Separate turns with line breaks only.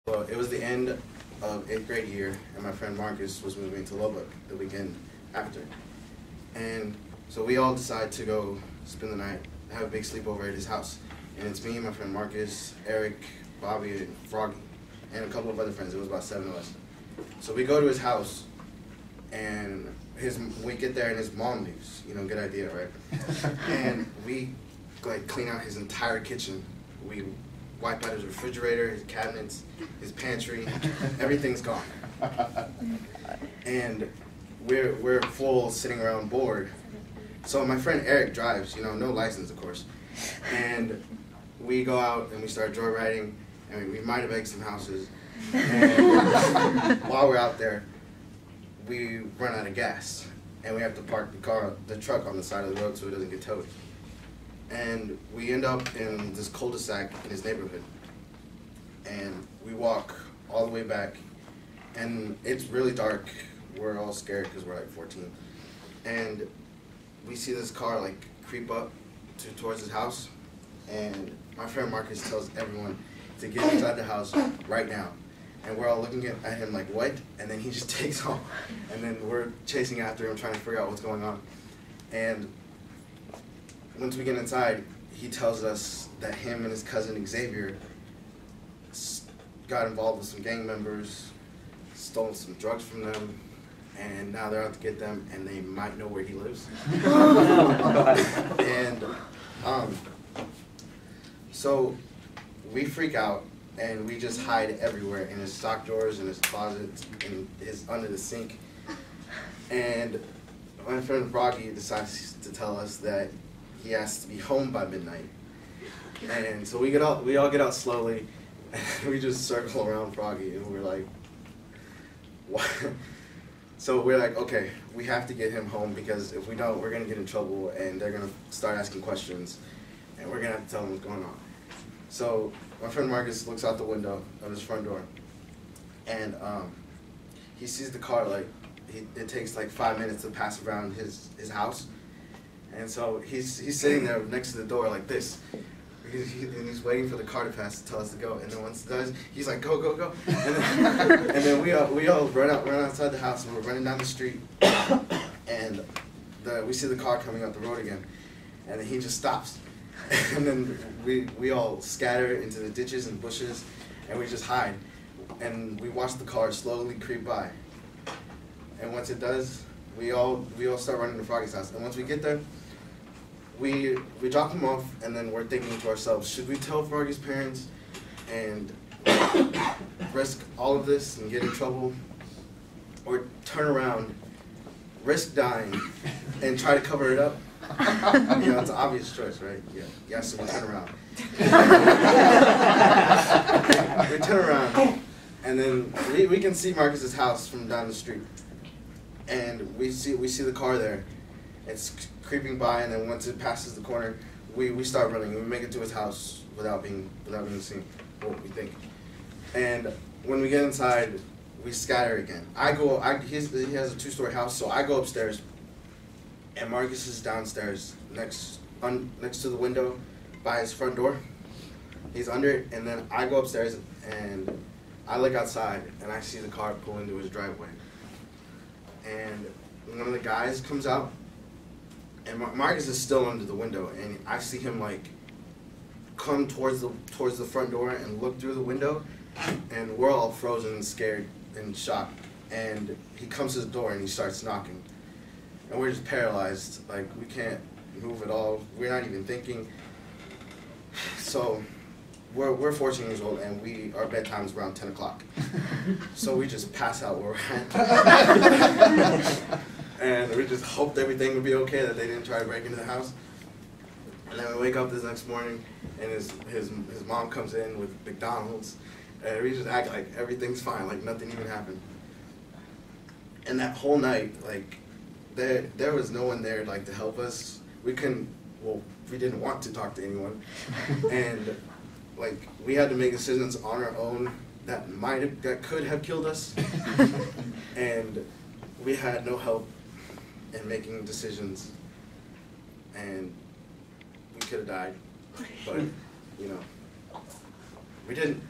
Well, it was the end of 8th grade year, and my friend Marcus was moving to Lubbock the weekend after. And so we all decided to go spend the night, have a big sleepover at his house. And it's me, my friend Marcus, Eric, Bobby, and Froggy, and a couple of other friends. It was about 7 of us. So we go to his house, and we get there and his mom leaves. You know, good idea, right? And we clean out his entire kitchen. We wipe out his refrigerator, his cabinets, his pantry, everything's gone. And we're full sitting around bored. So my friend Eric drives, you know, no license of course. And we go out and we start joyriding, and we might have egged some houses. And while we're out there, we run out of gas, and we have to park the truck on the side of the road so it doesn't get towed. And we end up in this cul-de-sac in his neighborhood, and we walk all the way back, and it's really dark. We're all scared because we're like 14, and we see this car like creep up towards his house, and my friend Marcus tells everyone to get inside the house right now. And we're all looking at him like, what? And then he just takes off. And then we're chasing after him, trying to figure out what's going on. And once we get inside, he tells us that him and his cousin Xavier got involved with some gang members, stole some drugs from them, and now they're out to get them, and they might know where he lives. And so we freak out, and we just hide everywhere, in his sock drawers, in his closets, under the sink. And my friend Froggy decides to tell us that he has to be home by midnight. And so we all get out slowly, and we just circle around Froggy, and we're like, what? So we're like, okay, we have to get him home, because if we don't, we're gonna get in trouble, and they're gonna start asking questions, and we're gonna have to tell them what's going on. So my friend Marcus looks out the window of his front door, and he sees the car. It takes like 5 minutes to pass around his house, and so he's sitting there next to the door like this, and he's waiting for the car to pass to tell us to go. And then once it does, he's like, go, go, go. And then we all run outside the house, and we're running down the street, and we see the car coming up the road again, and then he just stops. And then we all scatter into the ditches and bushes, and we just hide. And we watch the car slowly creep by. And once it does, we all start running to Froggy's house. And once we get there, we drop him off, and then we're thinking to ourselves, should we tell Froggy's parents and risk all of this and get in trouble, or turn around, risk dying, and try to cover it up? You know, it's an obvious choice, right? Yeah, so we turn around. We turn around, and then we can see Marcus's house from down the street. And we see the car there. It's creeping by, and then once it passes the corner, we start running, and we make it to his house without being seen, what we think. And when we get inside, we scatter again. He has a 2-story house, so I go upstairs, and Marcus is downstairs next to the window by his front door. He's under it, and then I go upstairs, and I look outside, and I see the car pull into his driveway. And one of the guys comes out, and Marcus is still under the window, and I see him like come towards the front door and look through the window, and we're all frozen and scared and shocked. And he comes to the door and he starts knocking. And we're just paralyzed, like we can't move at all. We're not even thinking. So we're 14 years old, and our bedtime's around 10 o'clock. So we just pass out where we're at. And we just hoped everything would be okay, that they didn't try to break into the house. And then we wake up this next morning, and his mom comes in with McDonald's, and we just act like everything's fine, like nothing even happened. And that whole night, like, there was no one there like to help us. We didn't want to talk to anyone, and like we had to make decisions on our own that could have killed us, and we had no help in making decisions, and we could have died, but you know, we didn't.